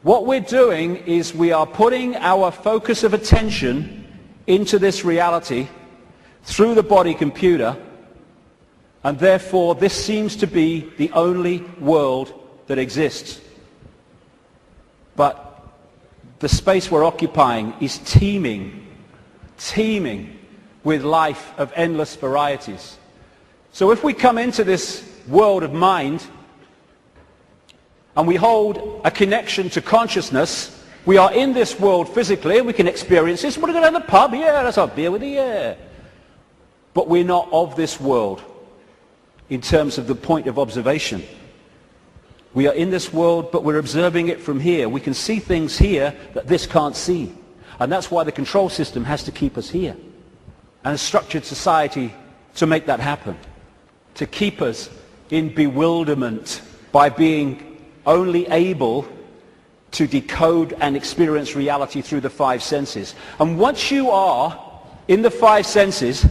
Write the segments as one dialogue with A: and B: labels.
A: What we're doing is we are putting our focus of attention into this reality through the body computer, and therefore this seems to be the only world that exists. But the space we're occupying is teeming with life of endless varieties. So if we come into this world of mind and we hold a connection to consciousness, we are in this world physically and we can experience this. Want to go down the pub? Yeah, let's have a beer with you, yeah. But we're not of this world in terms of the point of observation. We are in this world, but we're observing it from here. We can see things here that this can't see. And that's why the control system has to keep us here. And a structured society to make that happen. To keep us in bewilderment by being only able to decode and experience reality through the five senses. And once you are in the five senses,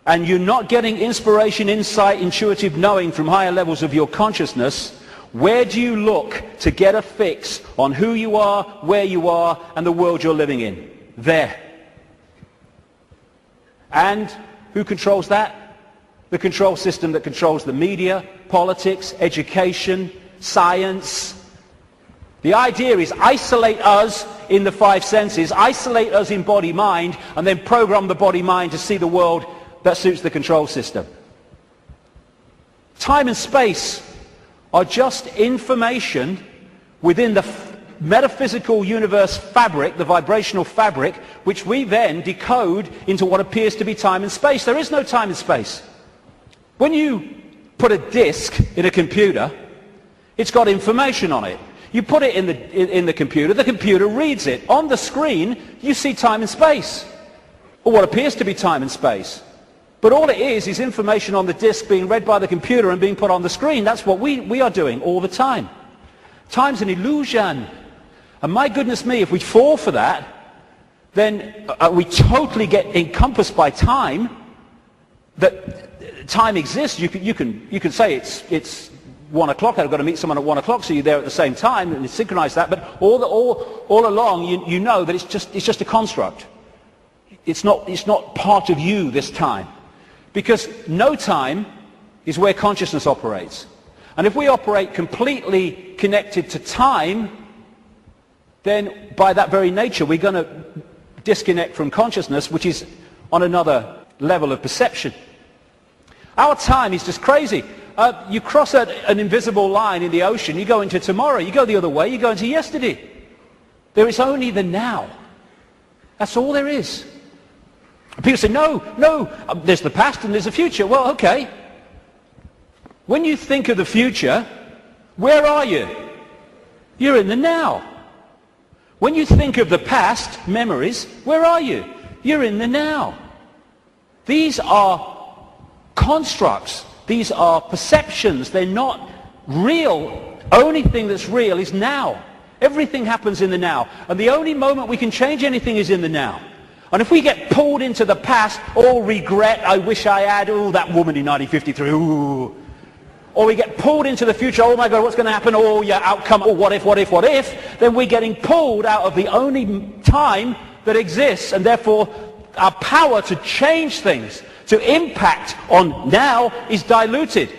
A: and you're not getting inspiration, insight, intuitive knowing from higher levels of your consciousness, where do you look to get a fix on who you are, where you are, and the world you're living in? There. And who controls that? The control system that controls the media, politics, education, science. The idea is isolate us in the five senses, isolate us in body-mind, and then program the body-mind to see the world that suits the control system. Time and space are just information within the metaphysical universe fabric, the vibrational fabric, which we then decode into what appears to be time and space. There is no time and space. When you put a disk in a computer, it's got information on it. You put it in the computer reads it. On the screen, you see time and space, or what appears to be time and space. But all it is information on the disk being read by the computer and being put on the screen. That's what we are doing all the time. Time's an illusion. And my goodness me, if we fall for that, then we totally get encompassed by time, that time exists. You can say it's 1 o'clock, I've got to meet someone at 1 o'clock, so you're there at the same time, and you synchronize that, but all along you know that it's just a construct. It's not part of you this time. Because no time is where consciousness operates. And if we operate completely connected to time, then by that very nature we're going to disconnect from consciousness, which is on another level of perception. Our time is just crazy. You cross an invisible line in the ocean, you go into tomorrow, you go the other way, you go into yesterday. There is only the now. That's all there is. People say, no, there's the past and there's the future. Well, okay. When you think of the future, where are you? You're in the now. When you think of the past, memories, where are you? You're in the now. These are constructs. These are perceptions. They're not real. Only thing that's real is now. Everything happens in the now. And the only moment we can change anything is in the now. And if we get pulled into the past, all regret, I wish I had, oh, that woman in 1953, ooh. Or we get pulled into the future, oh my God, what's going to happen? Oh, yeah, outcome, oh, what if? Then we're getting pulled out of the only time that exists, and therefore our power to change things, to impact on now, is diluted.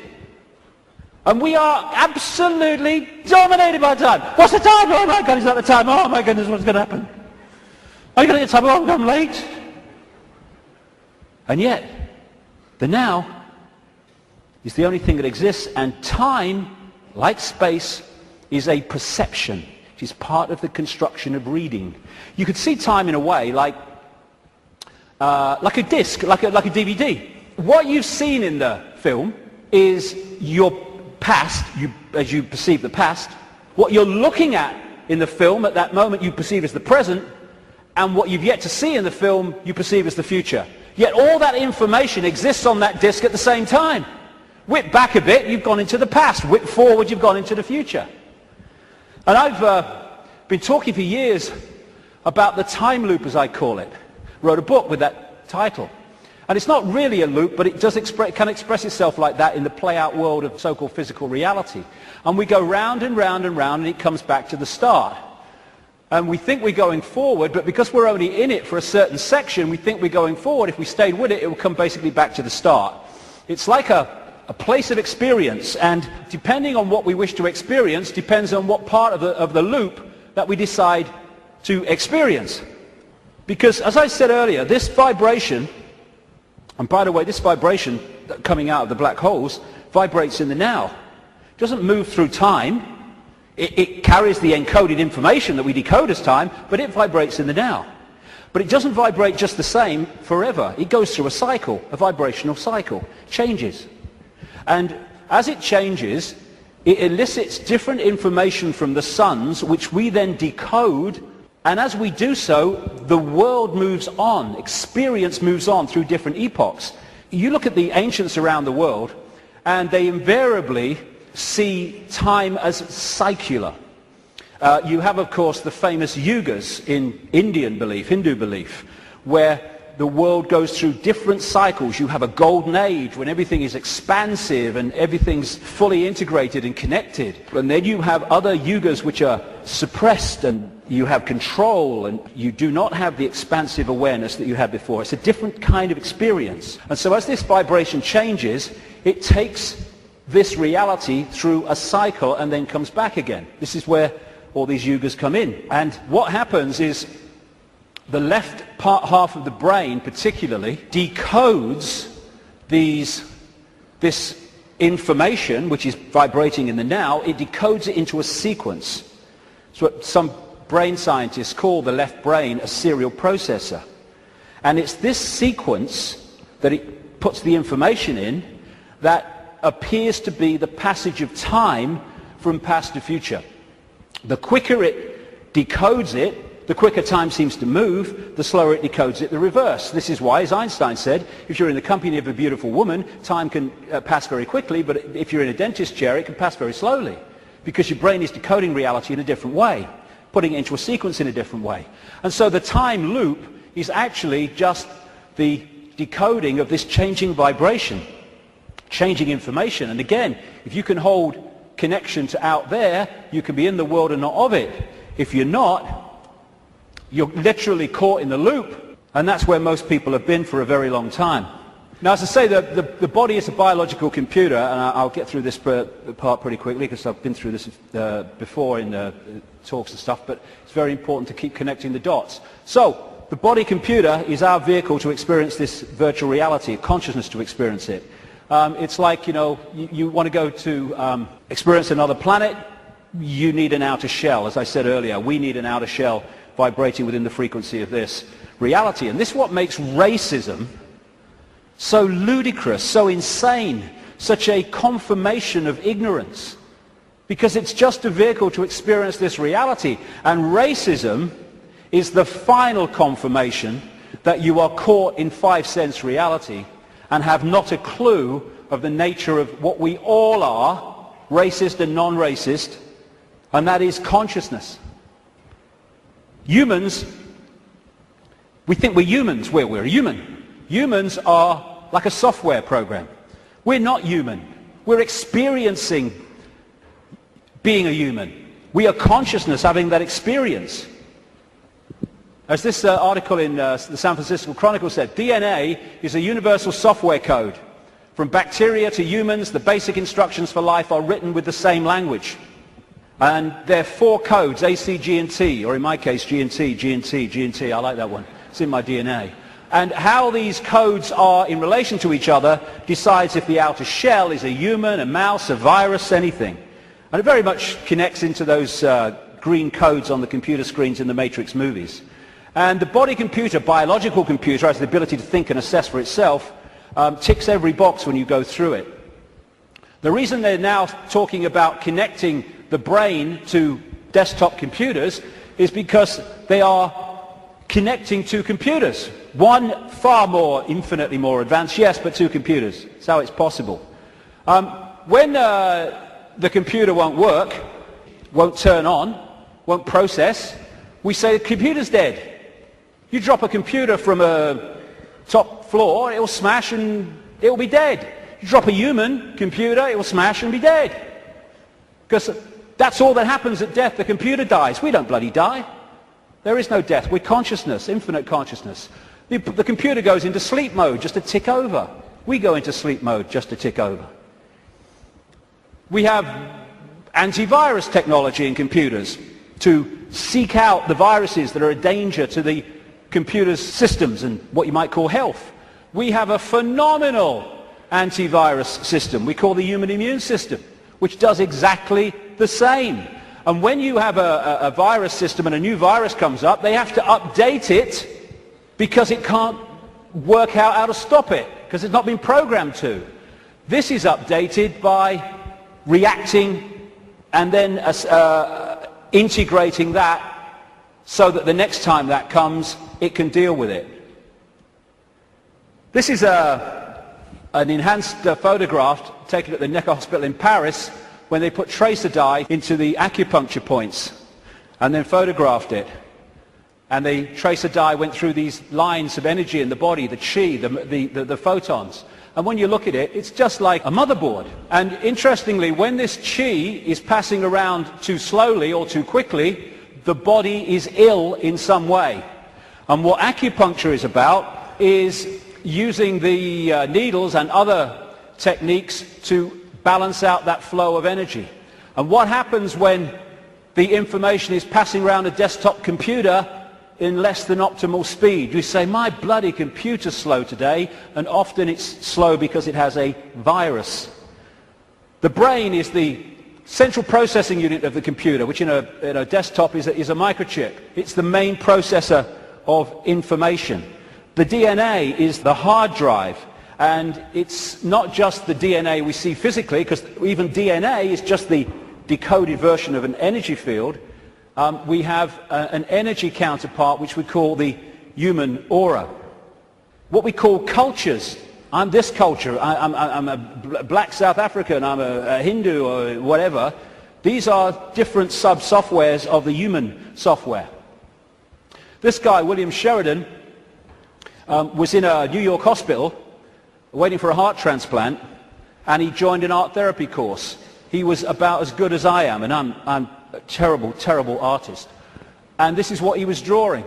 A: And we are absolutely dominated by time. What's the time? Oh my God, is that the time? Oh my goodness, what's going to happen? Are you going to get time? Oh, I'm late. And yet, the now is the only thing that exists, and time, like space, is a perception. It is part of the construction of reading. You could see time in a way like a disc, like a DVD. What you've seen in the film is your past, as you perceive the past. What you're looking at in the film at that moment you perceive as the present, and what you've yet to see in the film you perceive as the future. Yet all that information exists on that disc at the same time. Whip back a bit, you've gone into the past. Whip forward, you've gone into the future. And I've been talking for years about the time loop, as I call it. Wrote a book with that title. And it's not really a loop, but it does can express itself like that in the play-out world of so-called physical reality. And we go round and round and round, and it comes back to the start. And we think we're going forward, but because we're only in it for a certain section, we think we're going forward. If we stayed with it, it will come basically back to the start. It's like a place of experience, and depending on what we wish to experience, depends on what part of the loop that we decide to experience. Because, as I said earlier, this vibration, and by the way, this vibration coming out of the black holes vibrates in the now. It doesn't move through time. It carries the encoded information that we decode as time, but it vibrates in the now. But it doesn't vibrate just the same forever. It goes through a cycle, a vibrational cycle, changes. And as it changes, it elicits different information from the suns, which we then decode. And as we do so, the world moves on, experience moves on through different epochs. You look at the ancients around the world, and they invariably see time as secular. You have, of course, the famous yugas in Indian belief, Hindu belief, where the world goes through different cycles. You have a golden age when everything is expansive and everything's fully integrated and connected. And then you have other yugas which are suppressed, and you have control, and you do not have the expansive awareness that you had before. It's a different kind of experience. And so as this vibration changes, it takes this reality through a cycle and then comes back again. This is where all these yugas come in. And what happens is the left half of the brain particularly decodes this information, which is vibrating in the now. It decodes it into a sequence. It's what some brain scientists call the left brain a serial processor. And it's this sequence that it puts the information in that appears to be the passage of time from past to future. The quicker it decodes it, the quicker time seems to move, the slower it decodes it the reverse. This is why, as Einstein said, if you're in the company of a beautiful woman, time can pass very quickly, but if you're in a dentist chair, it can pass very slowly, because your brain is decoding reality in a different way, putting it into a sequence in a different way. And so the time loop is actually just the decoding of this changing vibration, changing information. And again, if you can hold connection to out there, you can be in the world and not of it. If you're not, you're literally caught in the loop, and that's where most people have been for a very long time. Now, as I say, the body is a biological computer, and I'll get through this part pretty quickly because I've been through this before in talks and stuff, but it's very important to keep connecting the dots. So, the body computer is our vehicle to experience this virtual reality, consciousness to experience it. It's like, you want to go to experience another planet, you need an outer shell. As I said earlier, we need an outer shell vibrating within the frequency of this reality. And this is what makes racism so ludicrous, so insane, such a confirmation of ignorance. Because it's just a vehicle to experience this reality. And racism is the final confirmation that you are caught in five-sense reality and have not a clue of the nature of what we all are, racist and non-racist, and that is consciousness. Humans, we think we're humans. We're human. Humans are like a software program. We're not human. We're experiencing being a human. We are consciousness having that experience. As this article in the San Francisco Chronicle said, DNA is a universal software code. From bacteria to humans, the basic instructions for life are written with the same language. And there are four codes, A, C, G, and T, or in my case, G and T, G and T, G and T. I like that one. It's in my DNA. And how these codes are in relation to each other decides if the outer shell is a human, a mouse, a virus, anything. And it very much connects into those green codes on the computer screens in the Matrix movies. And the body computer, biological computer, has the ability to think and assess for itself, ticks every box when you go through it. The reason they're now talking about connecting the brain to desktop computers is because they are connecting two computers. One far more, infinitely more advanced, yes, but two computers. That's how it's possible. When the computer won't work, won't turn on, won't process, we say the computer's dead. You drop a computer from a top floor, it will smash and it will be dead. You drop a human computer, it will smash and be dead. Because that's all that happens at death. The computer dies. We don't bloody die. There is no death. We're consciousness, infinite consciousness. The computer goes into sleep mode just to tick over. We go into sleep mode just to tick over. We have antivirus technology in computers to seek out the viruses that are a danger to the computer's systems and what you might call health. We have a phenomenal antivirus system we call the human immune system, which does exactly the same. And when you have a virus system and a new virus comes up, they have to update it because it can't work out how to stop it, because it's not been programmed to. This is updated by reacting and then integrating that so that the next time that comes, it can deal with it. This is an enhanced photograph taken at the Necker Hospital in Paris when they put tracer dye into the acupuncture points and then photographed it. And the tracer dye went through these lines of energy in the body, the chi, the photons. And when you look at it, it's just like a motherboard. And interestingly, when this chi is passing around too slowly or too quickly, the body is ill in some way. And what acupuncture is about is using the needles and other techniques to balance out that flow of energy. And what happens when the information is passing around a desktop computer in less than optimal speed? You say, my bloody computer's slow today, and often it's slow because it has a virus. The brain is the central processing unit of the computer, which in a desktop is a microchip. It's the main processor of information. The DNA is the hard drive, and it's not just the DNA we see physically, because even DNA is just the decoded version of an energy field. We have an energy counterpart which we call the human aura. What we call cultures. I'm this culture, I'm a black South African, I'm a Hindu or whatever. These are different sub-softwares of the human software. This guy, William Sheridan, was in a New York hospital waiting for a heart transplant, and he joined an art therapy course. He was about as good as I am, and I'm a terrible, terrible artist. And this is what he was drawing.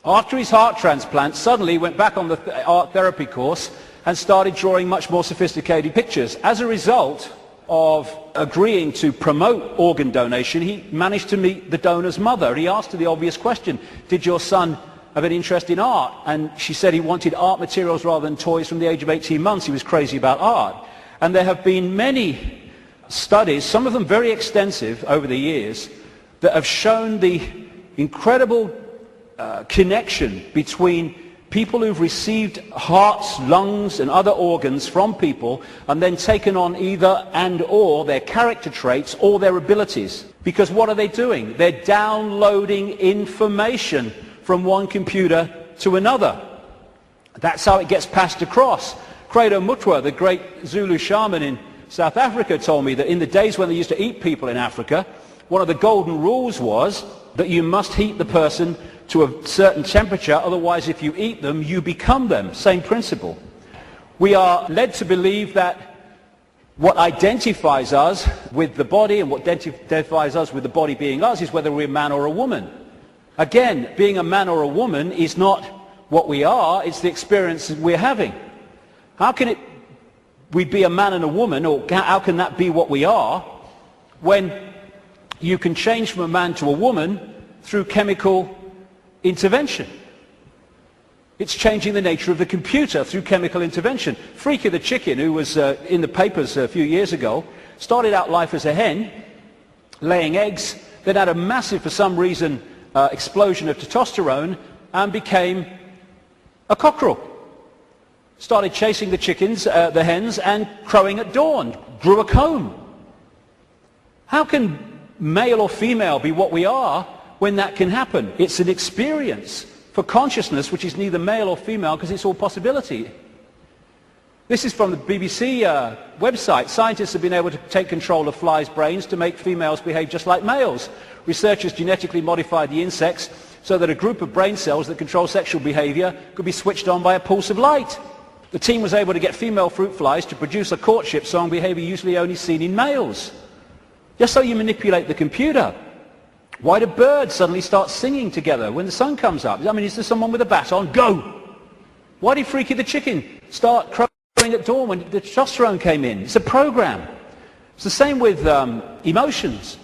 A: After his heart transplant, suddenly he went back on the art therapy course and started drawing much more sophisticated pictures. As a result of agreeing to promote organ donation, he managed to meet the donor's mother. He asked her the obvious question, did your son have an interest in art? And she said he wanted art materials rather than toys from the age of 18 months. He was crazy about art. And there have been many studies, some of them very extensive over the years, that have shown the incredible connection between people who've received hearts, lungs and other organs from people and then taken on either and or their character traits or their abilities. Because what are they doing? They're downloading information from one computer to another. That's how it gets passed across. Credo Mutwa, the great Zulu shaman in South Africa, told me that in the days when they used to eat people in Africa, one of the golden rules was that you must heat the person to a certain temperature, otherwise if you eat them, you become them. Same principle. We are led to believe that what identifies us with the body and what identifies us with the body being us is whether we're a man or a woman. Again, being a man or a woman is not what we are, it's the experience we're having. How can we be a man and a woman, or how can that be what we are, when you can change from a man to a woman through chemical intervention? It's changing the nature of the computer through chemical intervention. Freaky the chicken, who was in the papers a few years ago, started out life as a hen, laying eggs, then had a massive, for some reason, explosion of testosterone and became a cockerel. Started chasing the chickens, the hens, and crowing at dawn. Grew a comb. How can male or female be what we are when that can happen? It's an experience for consciousness which is neither male or female because it's all possibility. This is from the BBC website. Scientists have been able to take control of flies' brains to make females behave just like males. Researchers genetically modified the insects so that a group of brain cells that control sexual behavior could be switched on by a pulse of light. The team was able to get female fruit flies to produce a courtship song behavior usually only seen in males. Just so you manipulate the computer. Why do birds suddenly start singing together when the sun comes up? I mean, is there someone with a baton? Go! Why did Freaky the chicken start crowing at dawn when the testosterone came in? It's a program. It's the same with emotions.